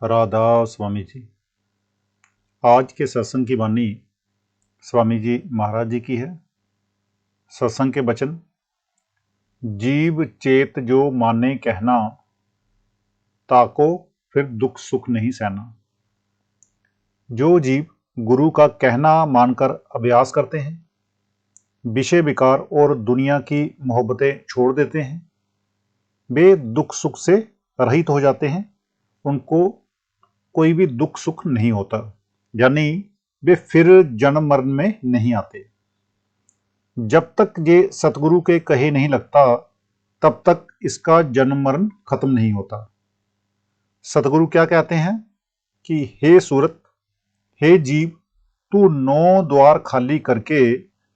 राधा स्वामी जी। आज के सत्संग की वाणी स्वामी जी महाराज जी की है। सत्संग के वचन, जीव चेत जो माने कहना, ताको फिर दुख सुख नहीं सहना। जो जीव गुरु का कहना मानकर अभ्यास करते हैं, विषय विकार और दुनिया की मोहब्बतें छोड़ देते हैं, वे दुख सुख से रहित हो जाते हैं। उनको कोई भी दुख सुख नहीं होता, यानी वे फिर जन्म मरण में नहीं आते। जब तक ये सतगुरु के कहे नहीं लगता, तब तक इसका जन्म मरण खत्म नहीं होता। सतगुरु क्या कहते हैं कि हे सूरत, हे जीव, तू 9 द्वार खाली करके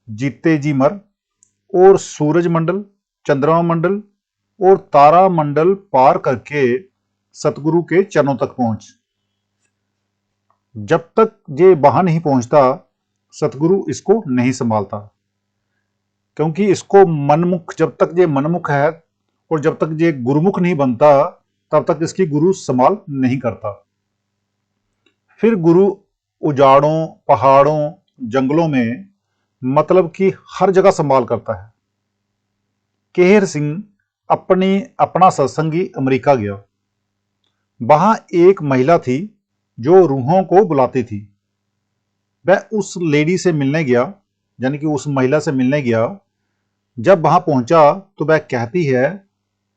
जीते जी मर, और सूरज मंडल, चंद्रमा मंडल और तारा मंडल पार करके सतगुरु के चरणों तक पहुंच। जब तक ये वहां नहीं पहुंचता, सतगुरु इसको नहीं संभालता, क्योंकि इसको मनमुख, जब तक ये मनमुख है और जब तक ये गुरुमुख नहीं बनता, तब तक इसकी गुरु संभाल नहीं करता। फिर गुरु उजाड़ों, पहाड़ों, जंगलों में, मतलब कि हर जगह संभाल करता है। केहर सिंह अपना सत्संगी अमेरिका गया। वहां एक महिला थी जो रूहों को बुलाती थी। वह उस लेडी से मिलने गया, यानी कि उस महिला से मिलने गया। जब वहां पहुंचा तो वह कहती है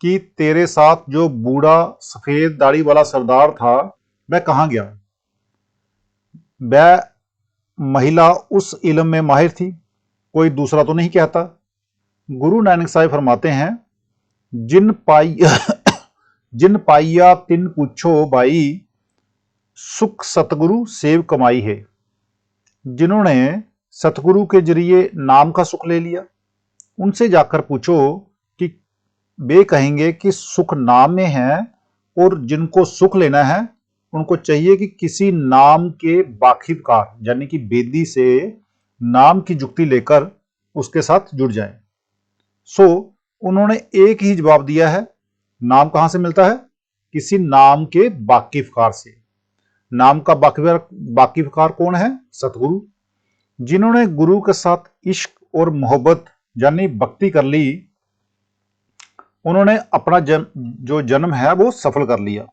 कि तेरे साथ जो बूढ़ा सफेद दाढ़ी वाला सरदार था, वह कहां गया। वह महिला उस इल्म में माहिर थी, कोई दूसरा तो नहीं कहता। गुरु नानक साहिब फरमाते हैं, जिन पाइया तिन पूछो बाई, सुख सतगुरु सेव कमाई है। जिन्होंने सतगुरु के जरिए नाम का सुख ले लिया, उनसे जाकर पूछो कि वे कहेंगे कि सुख नाम में है, और जिनको सुख लेना है उनको चाहिए कि किसी नाम के वाकिफकार, यानी कि वेदी से नाम की जुक्ति लेकर उसके साथ जुड़ जाए। सो उन्होंने एक ही जवाब दिया है, नाम कहां से मिलता है? किसी नाम के वाकिफकार से। नाम का वाकिफकार कौन है? सतगुरु। जिन्होंने गुरु के साथ इश्क और मोहब्बत यानी भक्ति कर ली, उन्होंने अपना जो जन्म है वो सफल कर लिया,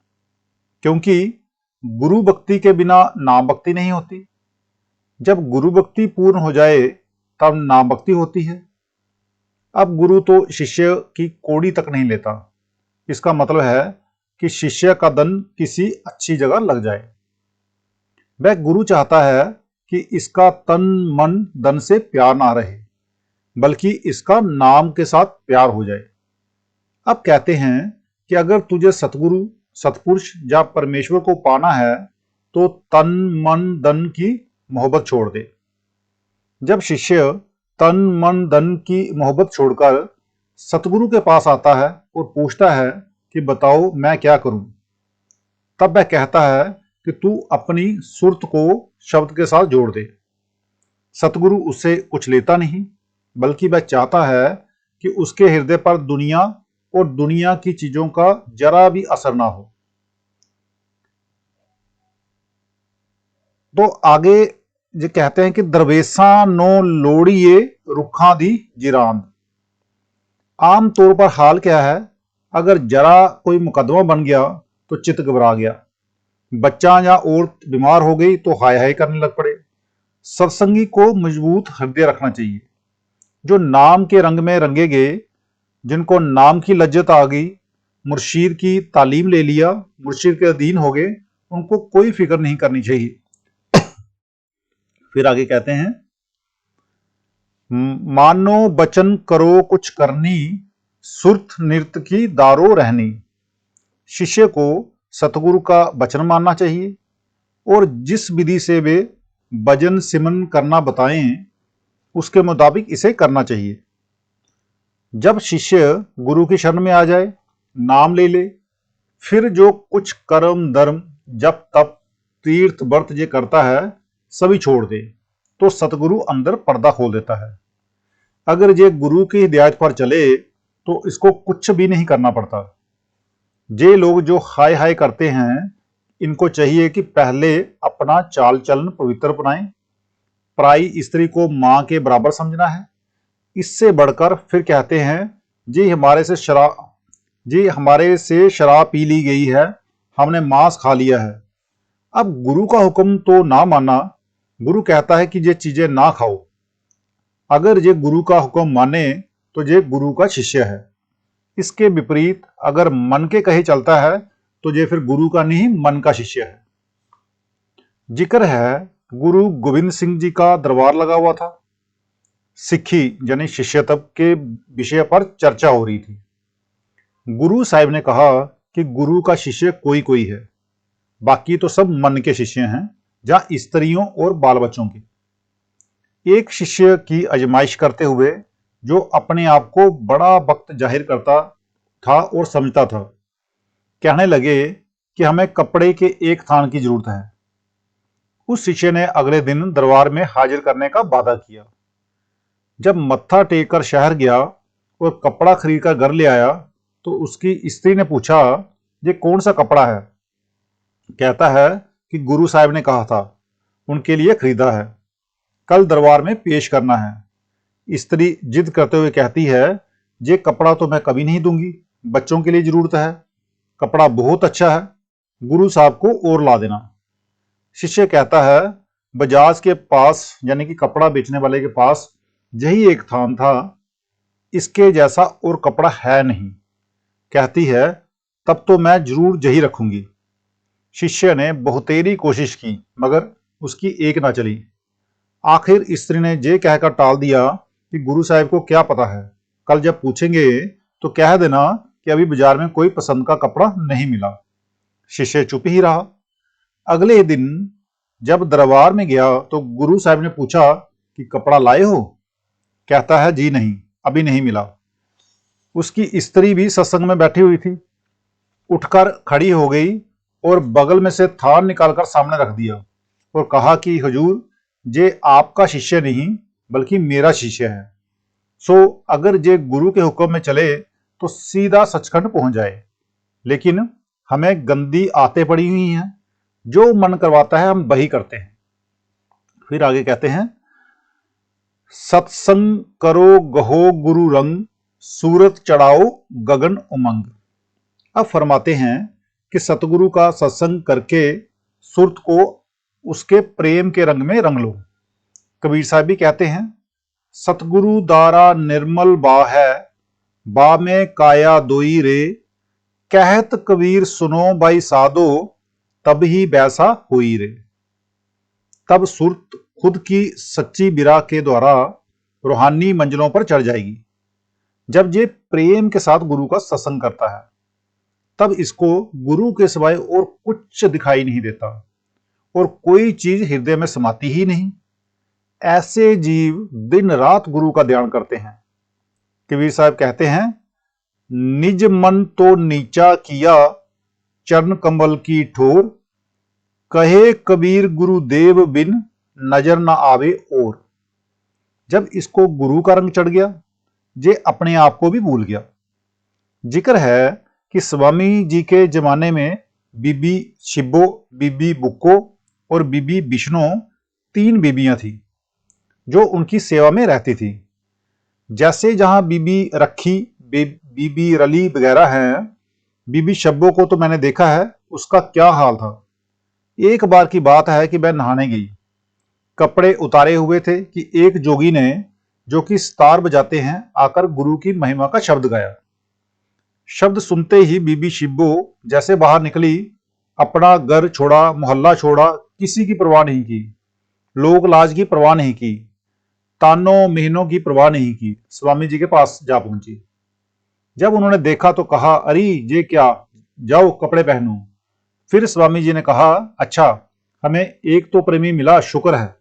क्योंकि गुरु भक्ति के बिना नाम भक्ति नहीं होती। जब गुरु भक्ति पूर्ण हो जाए तब नाम भक्ति होती है। अब गुरु तो शिष्य की कौड़ी तक नहीं लेता। इसका मतलब है कि शिष्य का धन किसी अच्छी जगह लग जाए। वह गुरु चाहता है कि इसका तन मन धन से प्यार ना रहे, बल्कि इसका नाम के साथ प्यार हो जाए। अब कहते हैं कि अगर तुझे सतगुरु, सतपुरुष या परमेश्वर को पाना है तो तन मन धन की मोहब्बत छोड़ दे। जब शिष्य तन मन धन की मोहब्बत छोड़कर सतगुरु के पास आता है और पूछता है कि बताओ मैं क्या करूं, तब वह कहता है कि तू अपनी सुरत को शब्द के साथ जोड़ दे। सतगुरु उससे कुछ लेता नहीं, बल्कि वह चाहता है कि उसके हृदय पर दुनिया और दुनिया की चीजों का जरा भी असर ना हो। तो आगे ये कहते हैं कि दरवेसा नो लोड़िए रुखा दी जिरांद। आम तौर पर हाल क्या है, अगर जरा कोई मुकदमा बन गया तो चित्त घबरा गया, बच्चा या औरत बीमार हो गई तो हाय हाय करने लग पड़े। सत्संगी को मजबूत हृदय रखना चाहिए, जो नाम के रंग में रंगे गए, जिनको नाम की लज्जत आ गई, मुर्शीद की तालीम ले लिया, मुर्शीद के अधीन हो गए, उनको कोई फिक्र नहीं करनी चाहिए। फिर आगे कहते हैं, मानो बचन करो कुछ करनी, सुरत नृत्य की दारो रहनी। शिष्य को सतगुरु का वचन मानना चाहिए और जिस विधि से वे भजन सिमरन करना बताएं, उसके मुताबिक इसे करना चाहिए। जब शिष्य गुरु की शरण में आ जाए, नाम ले ले, फिर जो कुछ कर्म धर्म जप तप तीर्थ व्रत ये करता है सभी छोड़ दे, तो सतगुरु अंदर पर्दा खोल देता है। अगर ये गुरु की हिदायत पर चले तो इसको कुछ भी नहीं करना पड़ता। ये लोग जो हाय हाय करते हैं, इनको चाहिए कि पहले अपना चाल चलन पवित्र बनाएं, पराई स्त्री को मां के बराबर समझना है। इससे बढ़कर फिर कहते हैं जी हमारे से शराब पी ली गई है, हमने मांस खा लिया है। अब गुरु का हुक्म तो ना माना, गुरु कहता है कि ये चीजें ना खाओ। अगर ये गुरु का हुक्म माने तो ये गुरु का शिष्य है। इसके विपरीत अगर मन के कहे चलता है तो ये फिर गुरु का नहीं, मन का शिष्य है। जिक्र है गुरु गोविंद सिंह जी का दरबार लगा हुआ था। सिक्खी यानी शिष्यत्व के विषय पर चर्चा हो रही थी। गुरु साहिब ने कहा कि गुरु का शिष्य कोई कोई है, बाकी तो सब मन के शिष्य हैं, जहां स्त्रियों और बाल बच्चों की। एक शिष्य की आजमाइश करते हुए जो अपने आप को बड़ा भक्त जाहिर करता था और समझता था, कहने लगे कि हमें कपड़े के एक थान की जरूरत है। उस शिष्य ने अगले दिन दरबार में हाजिर करने का वादा किया। जब मत्था टेक कर शहर गया और कपड़ा खरीद कर घर ले आया तो उसकी स्त्री ने पूछा, ये कौन सा कपड़ा है? कहता है कि गुरु साहब ने कहा था, उनके लिए खरीदा है, कल दरबार में पेश करना है। स्त्री जिद करते हुए कहती है, ये कपड़ा तो मैं कभी नहीं दूंगी, बच्चों के लिए जरूरत है, कपड़ा बहुत अच्छा है, गुरु साहब को और ला देना। शिष्य कहता है, बजाज के पास यानी कि कपड़ा बेचने वाले के पास यही एक थान था, इसके जैसा और कपड़ा है नहीं। कहती है, तब तो मैं जरूर यही रखूंगी। शिष्य ने बहुतेरी कोशिश की मगर उसकी एक ना चली। आखिर स्त्री ने ये कहकर टाल दिया कि गुरु साहब को क्या पता है, कल जब पूछेंगे तो कह देना कि अभी बाजार में कोई पसंद का कपड़ा नहीं मिला। शिष्य चुप ही रहा। अगले दिन जब दरबार में गया तो गुरु साहब ने पूछा कि कपड़ा लाए हो? कहता है, जी नहीं, अभी नहीं मिला। उसकी स्त्री भी सत्संग में बैठी हुई थी, उठकर खड़ी हो गई और बगल में से थान निकालकर सामने रख दिया और कहा कि हुजूर, ये आपका शिष्य नहीं बल्कि मेरा शिष्य है, सो अगर ये गुरु के हुक्म में चले तो सीधा सचखंड पहुंच जाए, लेकिन हमें गंदी आदतें पड़ी हुई हैं, जो मन करवाता है हम वही करते हैं। फिर आगे कहते हैं, सत्संग करो गहो गुरु रंग, सूरत चढ़ाओ गगन उमंग। अब फरमाते हैं कि सतगुरु का सत्संग करके सुरत को उसके प्रेम के रंग में रंग लो। कबीर साहब भी कहते हैं, सतगुरु दारा निर्मल बा है, बा में काया दोई रे, कहत कबीर सुनो बाई साधो, तब ही बैसा होई रे। तब सुरत खुद की सच्ची बिरा के द्वारा रूहानी मंजिलों पर चढ़ जाएगी। जब ये प्रेम के साथ गुरु का सत्संग करता है तब इसको गुरु के सिवाय और कुछ दिखाई नहीं देता और कोई चीज हृदय में समाती ही नहीं। ऐसे जीव दिन रात गुरु का ध्यान करते हैं। कबीर साहब कहते हैं, निज मन तो नीचा किया, चरण कमल की ठोर, कहे कबीर गुरुदेव बिन, नजर न आवे और। जब इसको गुरु का रंग चढ़ गया, ये अपने आप को भी भूल गया। जिक्र है कि स्वामी जी के जमाने में बीबी शिब्बो, बीबी बुक्को और बीबी बिष्णु 3 बीबियां थी जो उनकी सेवा में रहती थी। जैसे जहां बीबी रखी, बीबी रली वगैरह हैं, बीबी शब्बो को तो मैंने देखा है, उसका क्या हाल था। एक बार की बात है कि मैं नहाने गई, कपड़े उतारे हुए थे कि एक जोगी ने, जो कि सितार बजाते हैं, आकर गुरु की महिमा का शब्द गाया। शब्द सुनते ही बीबी शिब्बो जैसे बाहर निकली, अपना घर छोड़ा, मोहल्ला छोड़ा, किसी की परवाह नहीं की, लोग लाज की परवाह नहीं की, तानों महीनों की परवाह नहीं की, स्वामी जी के पास जा पहुंची। जब उन्होंने देखा तो कहा, अरे ये क्या, जाओ कपड़े पहनो। फिर स्वामी जी ने कहा, अच्छा हमें एक तो प्रेमी मिला, शुक्र है।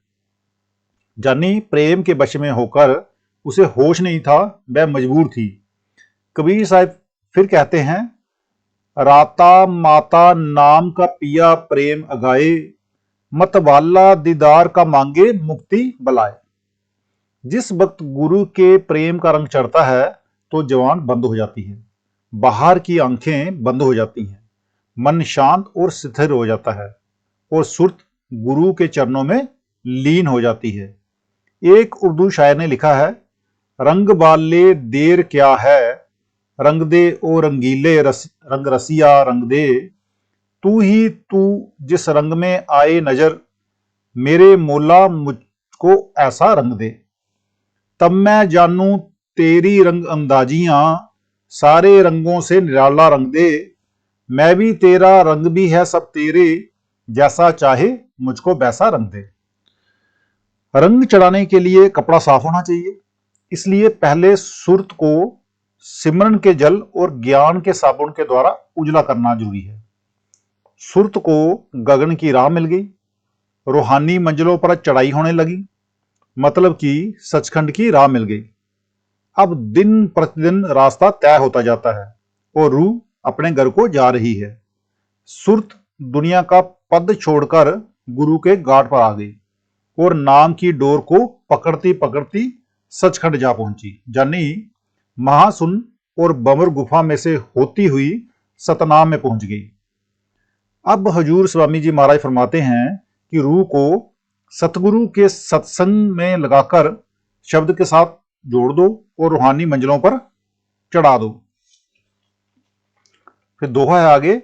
जानी प्रेम के वश में होकर उसे होश नहीं था, वह मजबूर थी। कबीर साहब फिर कहते हैं, राता माता नाम का पिया प्रेम अगाए, मतवाला दीदार का मांगे मुक्ति बलाए। जिस वक्त गुरु के प्रेम का रंग चढ़ता है तो जवान बंद हो जाती है, बाहर की आंखें बंद हो जाती हैं, मन शांत और स्थिर हो जाता है और सुरत गुरु के चरणों में लीन हो जाती है। एक उर्दू शायर ने लिखा है, रंग बाले देर क्या है, रंग दे ओ रंगीले रंग रसिया रंग दे, तू ही तू जिस रंग में आए नजर, मेरे मौला मुझको ऐसा रंग दे। तब मैं जानू तेरी रंग अंदाजियां, सारे रंगों से निराला रंग दे, मैं भी तेरा रंग भी है सब तेरे, जैसा चाहे मुझको वैसा रंग दे। रंग चढ़ाने के लिए कपड़ा साफ होना चाहिए, इसलिए पहले सुरत को सिमरन के जल और ज्ञान के साबुन के द्वारा उजला करना जरूरी है। सुरत को गगन की राह मिल गई, रूहानी मंजिलों पर चढ़ाई होने लगी, मतलब कि सचखंड की राह मिल गई। अब दिन प्रतिदिन रास्ता तय होता जाता है और रूह अपने घर को जा रही है। सुरत दुनिया का पद छोड़कर गुरु के घाट पर आ गई और नाम की डोर को पकड़ती पकड़ती सचखंड जा पहुंची, यानी महासुन और बमर गुफा में से होती हुई सतनाम में पहुंच गई। अब हजूर स्वामी जी महाराज फरमाते हैं कि रूह को सतगुरु के सत्संग में लगाकर शब्द के साथ जोड़ दो और रूहानी मंजिलों पर चढ़ा दो। फिर दोहा है आगे,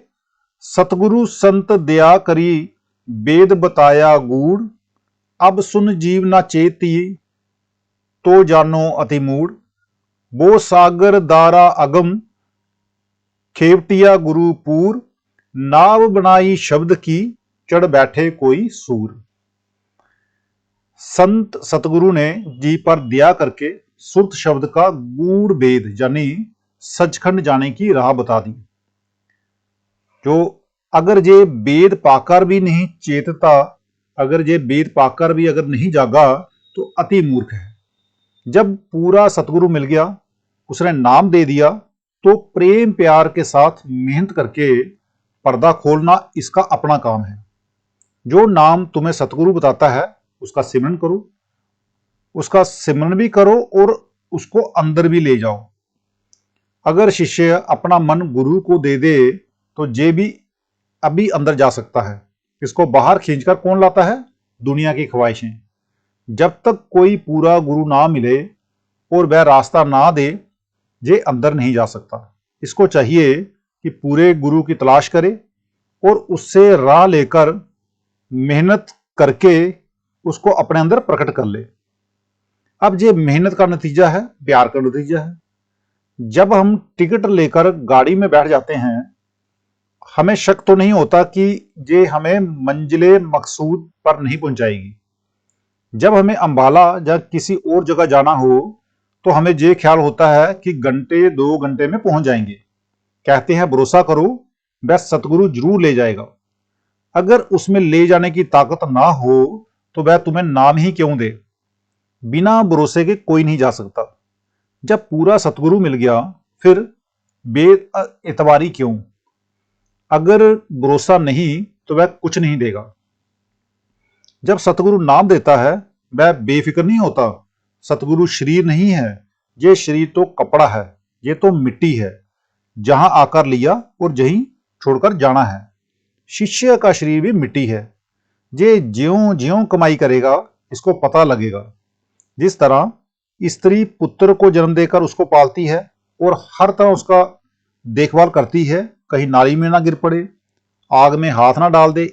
सतगुरु संत दया करी, वेद बताया गूढ़, अब सुन जीव ना चेती, तो जानो अति मूढ़, वो सागर दारा अगम, खेवटिया गुरु पूर, नाव बनाई शब्द की, चढ़ बैठे कोई सूर। संत सतगुरु ने जी पर दया करके सुरत शब्द का गूढ़ भेद यानी सचखंड जाने की राह बता दी। जो अगर जे वेद पाकर भी नहीं चेतता, अगर जे वेद पाकर भी अगर नहीं जागा तो अति मूर्ख है। जब पूरा सतगुरु मिल गया, उसने नाम दे दिया, तो प्रेम प्यार के साथ मेहनत करके पर्दा खोलना इसका अपना काम है। जो नाम तुम्हें सतगुरु बताता है उसका सिमरन करो, उसका सिमरन भी करो और उसको अंदर भी ले जाओ। अगर शिष्य अपना मन गुरु को दे दे तो जे भी अभी अंदर जा सकता है, इसको बाहर खींचकर कौन लाता है? दुनिया की ख्वाहिशें। जब तक कोई पूरा गुरु ना मिले और वह रास्ता ना दे, जे अंदर नहीं जा सकता। इसको चाहिए कि पूरे गुरु की तलाश करे और उससे राह लेकर मेहनत करके उसको अपने अंदर प्रकट कर ले। अब ये मेहनत का नतीजा है, प्यार का नतीजा है। जब हम टिकट लेकर गाड़ी में बैठ जाते हैं, हमें शक तो नहीं होता कि ये हमें मंजिले मकसूद पर नहीं पहुंचाएगी। जब हमें अंबाला या किसी और जगह जाना हो तो हमें ये ख्याल होता है कि घंटे 2 घंटे में पहुंच जाएंगे। कहते हैं भरोसा करो, वह सतगुरु जरूर ले जाएगा। अगर उसमें ले जाने की ताकत ना हो तो वह तुम्हें नाम ही क्यों दे। बिना भरोसे के कोई नहीं जा सकता। जब पूरा सतगुरु मिल गया फिर बेएतबारी क्यों? अगर भरोसा नहीं तो वह कुछ नहीं देगा। जब सतगुरु नाम देता है वह बेफिक्र नहीं होता। सतगुरु शरीर नहीं है, ये शरीर तो कपड़ा है, ये तो मिट्टी है, जहां आकर लिया और जहीं छोड़कर जाना है। शिष्य का शरीर भी मिट्टी है, ये ज्यों ज्यों कमाई करेगा इसको पता लगेगा। जिस तरह स्त्री पुत्र को जन्म देकर उसको पालती है और हर तरह उसका देखभाल करती है, कहीं नाली में ना गिर पड़े, आग में हाथ ना डाल दे,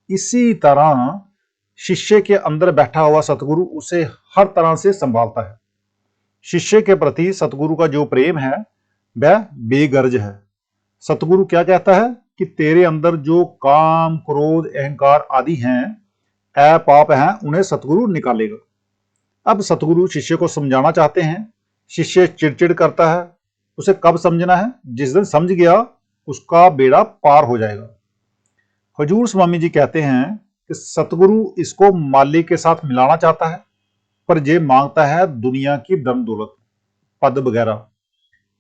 इसी तरह शिष्य के अंदर बैठा हुआ सतगुरु उसे हर तरह से संभालता है। शिष्य के प्रति सतगुरु का जो प्रेम है वह बेगर्ज है। सतगुरु क्या कहता है कि तेरे अंदर जो काम क्रोध अहंकार आदि हैं, पाप हैं, उन्हें सतगुरु निकालेगा। अब सतगुरु शिष्य को समझाना चाहते हैं। शिष्य चिड़चिड़ करता है। उसे कब समझना है? जिस दिन समझ गया उसका बेड़ा पार हो जाएगा। हजूर स्वामी जी कहते हैं कि सतगुरु इसको मालिक के साथ मिलाना चाहता है, पर ये मांगता है दुनिया की धन दौलत, पद वगैरह।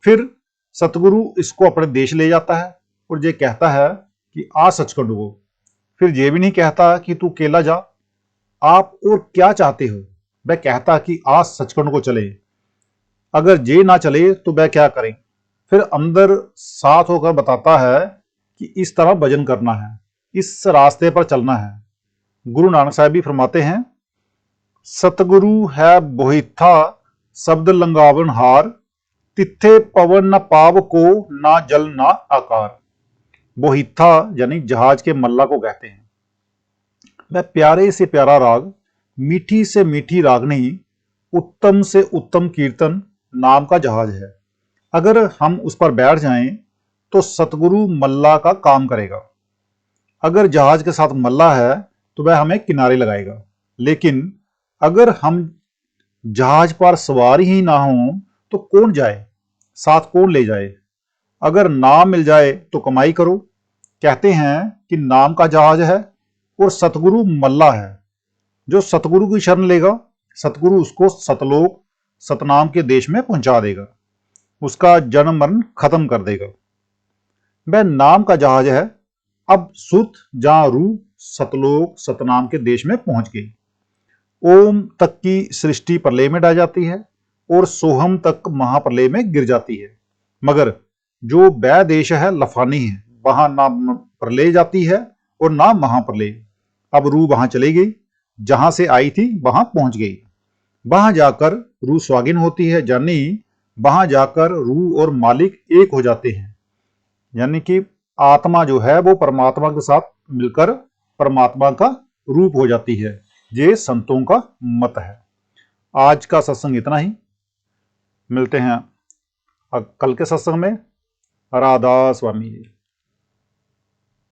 फिर सतगुरु इसको अपने देश ले जाता है और ये कहता है कि आ सचखंड हो। फिर ये भी नहीं कहता कि तू अकेला जा, आप और क्या चाहते हो। वह कहता कि आ सचखंड को चले। अगर ये ना चले तो वह क्या करें? फिर अंदर साथ होकर बताता है कि इस तरह भजन करना है, इस रास्ते पर चलना है। गुरु नानक साहब भी फरमाते हैं, सतगुरु है बोहिथा शब्द लंगावन हार, तिथे पवन न पाव को ना जल ना आकार। बोहिथा यानी जहाज के मल्ला को कहते हैं। वह प्यारे से प्यारा राग, मीठी से मीठी रागनी, उत्तम से उत्तम कीर्तन नाम का जहाज है। अगर हम उस पर बैठ जाएं तो सतगुरु मल्ला का काम करेगा। अगर जहाज के साथ मल्ला है तो वह हमें किनारे लगाएगा, लेकिन अगर हम जहाज पर सवार ही ना हो तो कौन जाए, साथ कौन ले जाए। अगर नाम मिल जाए तो कमाई करो। कहते हैं कि नाम का जहाज है और सतगुरु मल्ला है। जो सतगुरु की शरण लेगा, सतगुरु उसको सतलोक सतनाम के देश में पहुंचा देगा, उसका जन्म मरण खत्म कर देगा। वह नाम का जहाज है। अब सुत जहां रूह सतलोक सतनाम के देश में पहुंच गई। ओम तक की सृष्टि प्रलय में डाल जाती है और सोहम तक महाप्रलय में गिर जाती है। मगर जो वह देश है लफानी है, वहां ना प्रलय जाती है और ना महाप्रलय। अब रूह वहां चली गई, जहां से आई थी वहां पहुंच गई। वहां जाकर रूह स्वागिन होती है, यानी वहां जाकर रूह और मालिक एक हो जाते हैं। यानी कि आत्मा जो है वो परमात्मा के साथ मिलकर परमात्मा का रूप हो जाती है। ये संतों का मत है। आज का सत्संग इतना ही। मिलते हैं कल के सत्संग में। राधा स्वामी जी।